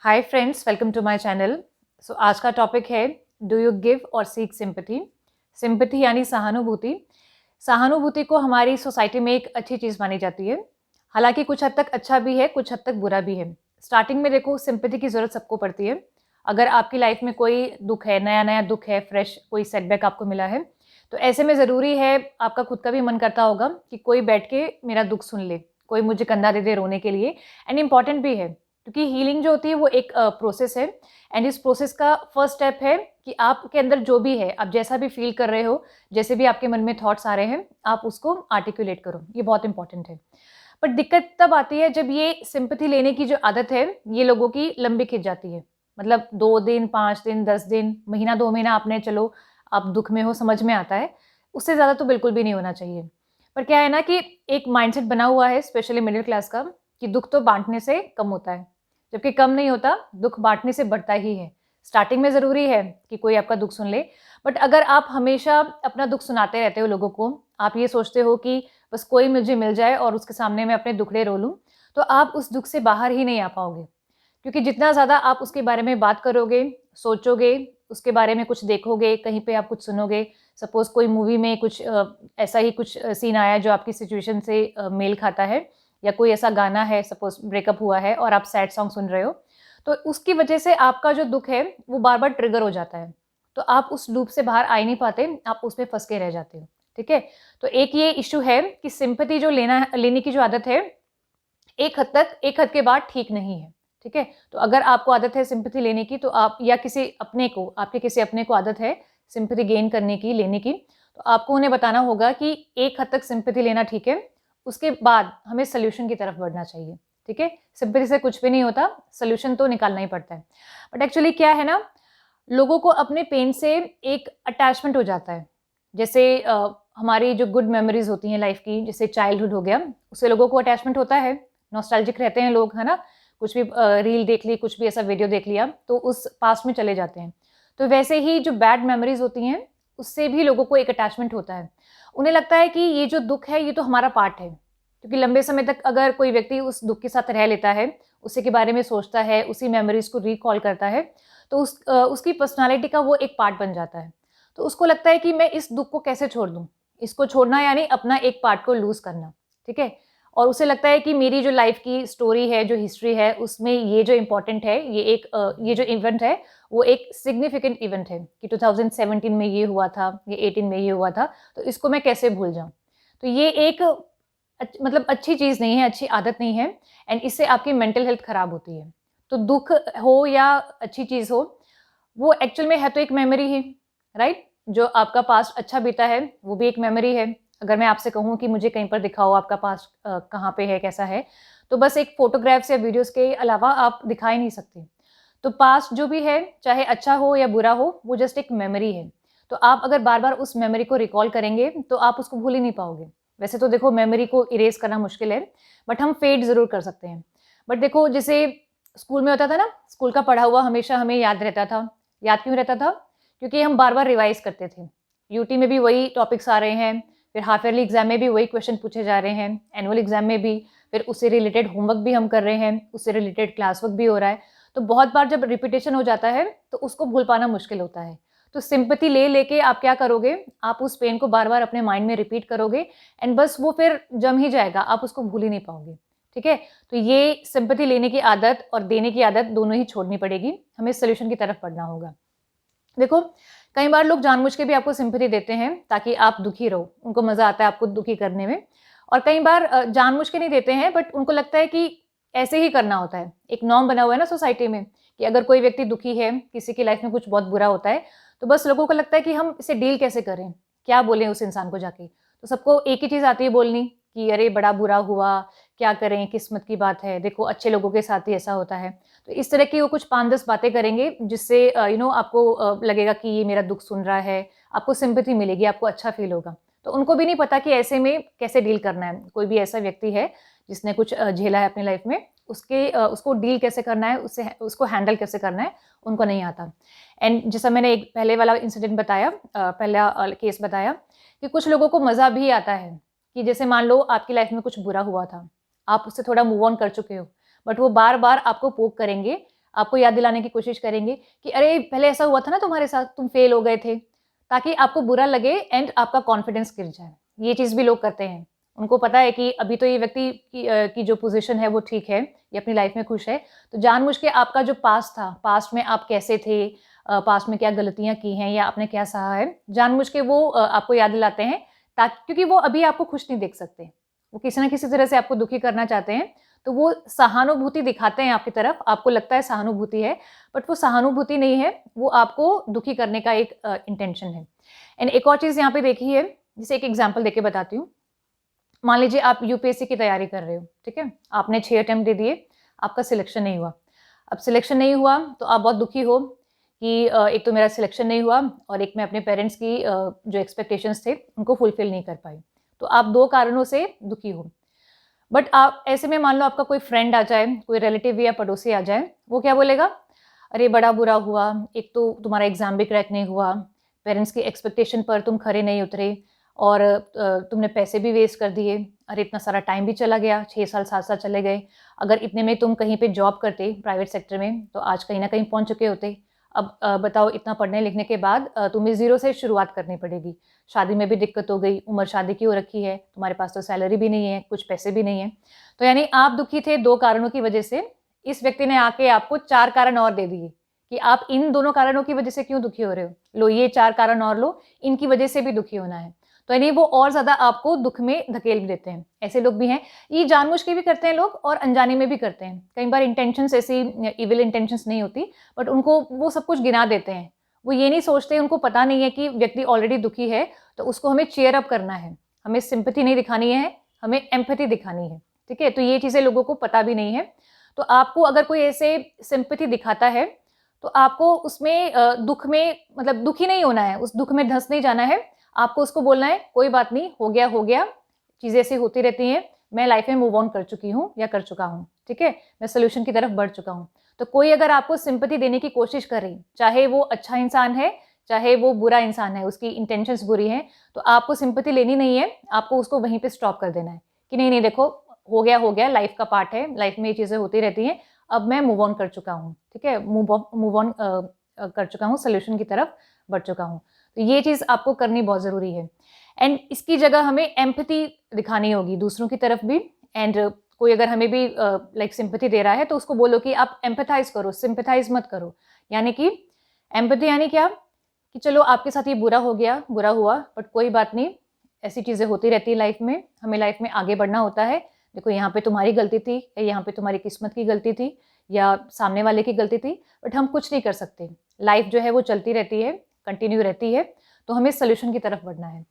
Hi friends, welcome to my channel. So आज का topic है do you give or seek sympathy. Sympathy यानी सहानुभूति। सहानुभूति को हमारी सोसाइटी में एक अच्छी चीज़ मानी जाती है। हालांकि कुछ हद तक अच्छा भी है, कुछ हद तक बुरा भी है। स्टार्टिंग में देखो, सिंपैथी की ज़रूरत सबको पड़ती है। अगर आपकी लाइफ में कोई दुख है, नया नया दुख है, फ्रेश कोई सेटबैक आपको मिला है, तो ऐसे में ज़रूरी है, आपका खुद का भी मन करता होगा कि कोई बैठ के मेरा दुख सुन ले, कोई मुझे कंधा दे दे रोने के लिए। एंड इम्पॉर्टेंट भी है, क्योंकि हीलिंग जो होती है वो एक प्रोसेस है। एंड इस प्रोसेस का फर्स्ट स्टेप है कि आपके अंदर जो भी है, आप जैसा भी फील कर रहे हो, जैसे भी आपके मन में थॉट्स आ रहे हैं, आप उसको आर्टिकुलेट करो। ये बहुत इंपॉर्टेंट है। बट दिक्कत तब आती है जब ये सिंपैथी लेने की जो आदत है, ये लोगों की लंबी खिंच जाती है। मतलब 2 दिन, 5 दिन, 10 दिन, महीना, 2 महीना आपने, चलो आप दुख में हो, समझ में आता है। उससे ज़्यादा तो बिल्कुल भी नहीं होना चाहिए। पर क्या है ना कि एक माइंडसेट बना हुआ है, स्पेशली मिडिल क्लास का, कि दुख तो बांटने से कम होता है। जबकि कम नहीं होता, दुख बांटने से बढ़ता ही है। स्टार्टिंग में ज़रूरी है कि कोई आपका दुख सुन ले, बट अगर आप हमेशा अपना दुख सुनाते रहते हो लोगों को, आप ये सोचते हो कि बस कोई मुझे मिल जाए और उसके सामने मैं अपने दुखड़े रो लूँ, तो आप उस दुख से बाहर ही नहीं आ पाओगे। क्योंकि जितना ज़्यादा आप उसके बारे में बात करोगे, सोचोगे, उसके बारे में कुछ देखोगे, कहीं पे आप कुछ सुनोगे, सपोज़ कोई मूवी में कुछ ऐसा ही कुछ सीन आया जो आपकी सिचुएशन से मेल खाता है, या कोई ऐसा गाना है, सपोज़ ब्रेकअप हुआ है और आप सैड सॉन्ग सुन रहे हो, तो उसकी वजह से आपका जो दुःख है, वो बार-बार ट्रिगर हो जाता है। तो आप उस लूप से बाहर आ ही नहीं पाते, आप उसमें फँस के रह जाते हो, ठीक है? तो एक ये इश्यू है कि सिम्पैथी जो लेने की जो आदत है, एक हद के बाद ठीक नहीं है, ठीक है? तो अगर आपको आदत है सिम्पैथी लेने की, तो आप या किसी अपने को, आपके किसी अपने को आदत है सिम्पैथी गेन करने की, लेने की, तो आपको उन्हें बताना होगा कि एक हद तक सिम्पैथी लेना ठीक है, उसके बाद हमें सॉल्यूशन की तरफ बढ़ना चाहिए, ठीक है? सिम्पैथी से कुछ भी नहीं होता, सॉल्यूशन तो निकालना ही पड़ता है। बट एक्चुअली क्या है ना, लोगों को अपने पेन से एक अटैचमेंट हो जाता है। जैसे हमारी जो गुड मेमोरीज़ होती हैं लाइफ़ की, जैसे चाइल्डहुड हो गया, उससे लोगों को अटैचमेंट होता है, नॉस्टैल्जिक रहते हैं लोग, है ना? कुछ भी रील देख ली, कुछ भी ऐसा वीडियो देख लिया, तो उस पास्ट में चले जाते हैं। तो वैसे ही जो बैड मेमोरीज़ होती हैं, उससे भी लोगों को एक अटैचमेंट होता है। उन्हें लगता है कि ये जो दुःख है, ये तो हमारा पार्ट है। क्योंकि लंबे समय तक अगर कोई व्यक्ति उस दुःख के साथ रह लेता है, उसी के बारे में सोचता है, उसी मेमोरीज़ को रिकॉल करता है, तो उसकी पर्सनैलिटी का वो एक पार्ट बन जाता है। तो उसको लगता है कि मैं इस दुःख को कैसे छोड़ दूँ? इसको छोड़ना यानी अपना एक पार्ट को लूज़ करना, ठीक है? और उसे लगता है कि मेरी जो लाइफ़ की स्टोरी है, जो हिस्ट्री है, उसमें ये जो इम्पोर्टेंट है, ये जो इवेंट है, वो एक सिग्निफिकेंट इवेंट है कि 2017 में ये हुआ था, ये 18 में ये हुआ था, तो इसको मैं कैसे भूल जाऊँ? तो ये एक मतलब अच्छी चीज़ नहीं है, अच्छी आदत नहीं है। एंड इससे आपकी मेंटल हेल्थ खराब होती है। तो दुःख हो या अच्छी चीज़ हो, वो एक्चुअल में है तो एक मेमोरी ही, राइट? जो आपका पास्ट अच्छा बीता है, वो भी एक मेमोरी है। अगर मैं आपसे कहूँ कि मुझे कहीं पर दिखाओ आपका पास्ट कहाँ पे है, कैसा है, तो बस एक फ़ोटोग्राफ्स या वीडियोज़ के अलावा आप दिखा ही नहीं सकते। तो पास्ट जो भी है, चाहे अच्छा हो या बुरा हो, वो जस्ट एक मेमोरी है। तो आप अगर बार-बार उस मेमोरी को रिकॉल करेंगे, तो आप उसको भूल ही नहीं पाओगे। वैसे तो देखो, मेमोरी को इरेज़ करना मुश्किल है, बट हम फेड ज़रूर कर सकते हैं। बट देखो, जैसे स्कूल में होता था ना, स्कूल का पढ़ा हुआ हमेशा हमें याद रहता था। याद क्यों रहता था? क्योंकि हम बार-बार रिवाइज़ करते थे। यूटी में भी वही टॉपिक्स आ रहे हैं, फिर हाफ ईयरली एग्ज़ाम में भी वही क्वेश्चन पूछे जा रहे हैं, एनुअल एग्ज़ाम में भी, फिर उससे रिलेटेड होमवर्क भी हम कर रहे हैं, उससे रिलेटेड क्लास वर्क भी हो रहा है। तो बहुत बार जब रिपिटेशन हो जाता है, तो उसको भूल पाना मुश्किल होता है। तो सिम्पैथी लेके आप क्या करोगे, आप उस पेन को बार-बार अपने माइंड में रिपीट करोगे, एंड बस वो फिर जम ही जाएगा, आप उसको भूल ही नहीं पाओगे, ठीक है? तो ये सिम्पैथी लेने की आदत और देने की आदत दोनों ही छोड़नी पड़ेगी, हमें सॉल्यूशन की तरफ बढ़ना होगा। देखो, कई बार लोग जानबूझ के भी आपको सिम्पैथी देते हैं ताकि आप दुखी रहो, उनको मज़ा आता है आपको दुखी करने में। और कई बार जानबूझ के नहीं देते हैं, बट उनको लगता है कि ऐसे ही करना होता है। एक नॉर्म बना हुआ है ना सोसाइटी में, कि अगर कोई व्यक्ति दुखी है, किसी की लाइफ में कुछ बहुत बुरा होता है, तो बस लोगों को लगता है कि हम इसे डील कैसे करें? क्या बोलें उस इंसान को जाके? तो सबको एक ही चीज़ आती है बोलनी कि अरे बड़ा बुरा हुआ, क्या करें, किस्मत की बात है, देखो अच्छे लोगों के साथ ही ऐसा होता है। तो इस तरह की वो कुछ 5-10 बातें करेंगे, जिससे आपको लगेगा कि ये मेरा दुःख सुन रहा है, आपको सिम्पैथी मिलेगी, आपको अच्छा फ़ील होगा। तो उनको भी नहीं पता कि ऐसे में कैसे डील करना है। कोई भी ऐसा व्यक्ति है जिसने कुछ झेला है अपनी लाइफ़ में, उसको डील कैसे करना है, उसको हैंडल कैसे करना है, उनको नहीं आता। एंड जैसा मैंने एक पहले वाला इंसिडेंट बताया, पहला केस बताया, कि कुछ लोगों को मज़ा भी आता है कि जैसे मान लो आपकी लाइफ़ में कुछ बुरा हुआ था, आप उससे थोड़ा मूव ऑन कर चुके हो, बट वो बार-बार आपको पोक करेंगे, आपको याद दिलाने की कोशिश करेंगे कि अरे पहले ऐसा हुआ था ना तुम्हारे साथ, तुम फेल हो गए थे, ताकि आपको बुरा लगे एंड आपका कॉन्फिडेंस गिर जाए। ये चीज़ भी लोग करते हैं। उनको पता है कि अभी तो ये व्यक्ति की जो पोज़ीशन है वो ठीक है, ये अपनी लाइफ़ में खुश है, तो जानबूझ के आपका जो पास्ट था, पास्ट में आप कैसे थे, पास्ट में क्या गलतियाँ की हैं या आपने क्या सहा है, जानबूझ के वो आपको याद दिलाते हैं, ताकि क्योंकि वो अभी आपको खुश नहीं देख सकते। वो किसी न किसी तरह से आपको दुखी करना चाहते हैं, तो वो सहानुभूति दिखाते हैं आपकी तरफ, आपको लगता है सहानुभूति है, बट वो सहानुभूति नहीं है, वो आपको दुखी करने का एक इंटेंशन है। एंड एक और चीज़ यहाँ पे देखी है, जैसे एक एग्ज़ाम्पल देके बताती हूँ। मान लीजिए आप यूपीएससी की तैयारी कर रहे हो, ठीक है? आपने 6 अटेम्प्ट दे दिए, आपका सिलेक्शन नहीं हुआ। अब सिलेक्शन नहीं हुआ तो आप बहुत दुखी हो कि एक तो मेरा सिलेक्शन नहीं हुआ और एक मैं अपने पेरेंट्स की जो एक्सपेक्टेशंस थे, उनको फुलफिल नहीं कर पाई। तो आप 2 कारणों से दुखी हो। बट आप ऐसे में मान लो आपका कोई फ्रेंड आ जाए, कोई रिलेटिव या पड़ोसी आ जाए, वो क्या बोलेगा? अरे बड़ा बुरा हुआ, एक तो तुम्हारा एग्ज़ाम भी क्रैक नहीं हुआ, पेरेंट्स की एक्सपेक्टेशन पर तुम खरे नहीं उतरे और तुमने पैसे भी वेस्ट कर दिए। अरे इतना सारा टाइम भी चला गया, 6 साल 7 साल चले गए। अगर इतने में तुम कहीं पे जॉब करते प्राइवेट सेक्टर में, तो आज कहीं न कहीं पहुँच चुके होते। अब बताओ इतना पढ़ने लिखने के बाद तुम्हें ज़ीरो से शुरुआत करनी पड़ेगी। शादी में भी दिक्कत हो गई, उम्र शादी की हो रखी है, तुम्हारे पास तो सैलरी भी नहीं है, कुछ पैसे भी नहीं है। तो यानी आप दुखी थे 2 कारणों की वजह से, इस व्यक्ति ने आके आपको 4 कारण और दे दिए कि आप इन दोनों कारणों की वजह से क्यों दुखी हो रहे हो। लो ये 4 कारण और लो, इनकी वजह से भी दुखी होना है। तो यानी वो और ज़्यादा आपको दुःख में धकेल भी देते हैं। ऐसे लोग भी हैं, ये जानबूझ के भी करते हैं लोग और अनजाने में भी करते हैं। कई बार इंटेंशंस ऐसी इविल इंटेंशंस नहीं होती, बट उनको वो सब कुछ गिना देते हैं। वो ये नहीं सोचते, उनको पता नहीं है कि व्यक्ति ऑलरेडी दुखी है, तो उसको हमें चीयर अप करना है। हमें सिम्पैथी नहीं दिखानी है, हमें एम्पैथी दिखानी है, ठीक है? तो ये चीज़ें लोगों को पता भी नहीं है। तो आपको अगर कोई ऐसे सिम्पैथी दिखाता है, तो आपको उसमें दुःख में मतलब दुखी नहीं होना है, उस दुःख में धँस नहीं जाना है। आपको उसको बोलना है, कोई बात नहीं, हो गया, चीज़ें ऐसी होती रहती हैं, मैं लाइफ़ में मूव ऑन कर चुकी हूँ या कर चुका हूँ, ठीक है? मैं सॉल्यूशन की तरफ बढ़ चुका हूँ। तो कोई अगर आपको सिम्पैथी देने की कोशिश कर रही, चाहे वो अच्छा इंसान है, चाहे वो बुरा इंसान है, उसकी इंटेंशंस बुरी हैं, तो आपको सिम्पैथी लेनी नहीं है, आपको उसको वहीं पे स्टॉप कर देना है कि नहीं, नहीं देखो, हो गया, लाइफ़ का पार्ट है, लाइफ़ में ये चीज़ें होती रहती हैं, अब मैं मूव ऑन कर चुका हूँ, ठीक है? मूव ऑन कर चुका हूँ, सॉल्यूशन की तरफ बढ़ चुका हूँ। तो ये चीज़ आपको करनी बहुत ज़रूरी है। एंड इसकी जगह हमें एम्पैथी दिखानी होगी दूसरों की तरफ भी। एंड कोई अगर हमें भी लाइक सिम्पैथी दे रहा है, तो उसको बोलो कि आप एम्पैथाइज़ करो, सिम्पैथाइज़ मत करो। यानी कि एम्पैथी यानी क्या? कि चलो आपके साथ ये बुरा हो गया, बुरा हुआ, बट कोई बात नहीं, ऐसी चीज़ें होती रहती है लाइफ़ में, हमें लाइफ़ में आगे बढ़ना होता है। देखो यहाँ पे तुम्हारी गलती थी या यहाँ पे तुम्हारी किस्मत की गलती थी या सामने वाले की गलती थी, बट हम कुछ नहीं कर सकते। लाइफ़ जो है वो चलती रहती है, कंटिन्यू रहती है, तो हमें सॉल्यूशन की तरफ बढ़ना है।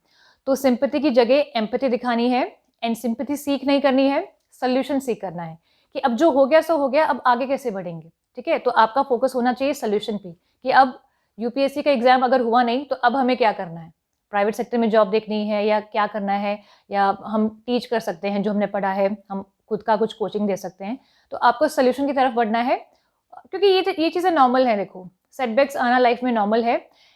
तो सिम्पैथी की जगह एम्पैथी दिखानी है एंड सिम्पैथी सीक नहीं करनी है, सॉल्यूशन सीक करना है कि अब जो हो गया सो हो गया, अब आगे कैसे बढ़ेंगे, ठीक है? तो आपका फोकस होना चाहिए सॉल्यूशन पे कि अब यूपीएससी का एग्ज़ाम अगर हुआ नहीं, तो अब हमें क्या करना है? प्राइवेट सेक्टर में जॉब देखनी है या क्या करना है, या हम टीच कर सकते हैं जो हमने पढ़ा है, हम खुद का कुछ कोचिंग दे सकते हैं। तो आपको सॉल्यूशन की तरफ बढ़ना है, क्योंकि ये चीज़ें नॉर्मल है। देखो, सेटबैक्स आना लाइफ में नॉर्मल है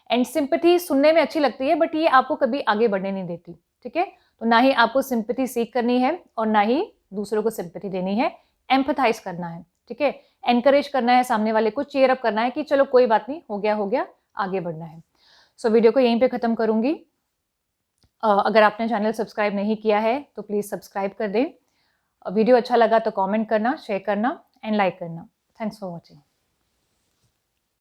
एंड सिंपैथी सुनने में अच्छी लगती है, बट ये आपको कभी आगे बढ़ने नहीं देती, ठीक है? तो ना ही आपको सिंपैथी सीख करनी है और ना ही दूसरों को सिंपैथी देनी है, एम्पैथाइज़ करना है, ठीक है? एनकरेज करना है सामने वाले को, चीयर अप करना है कि चलो कोई बात नहीं, हो गया, आगे बढ़ना है। सो वीडियो को यहीं पे ख़त्म करूँगी। अगर आपने चैनल सब्सक्राइब नहीं किया है, तो प्लीज़ सब्सक्राइब कर दें। वीडियो अच्छा लगा तो कमेंट करना, शेयर करना एंड लाइक करना। Thanks for watching.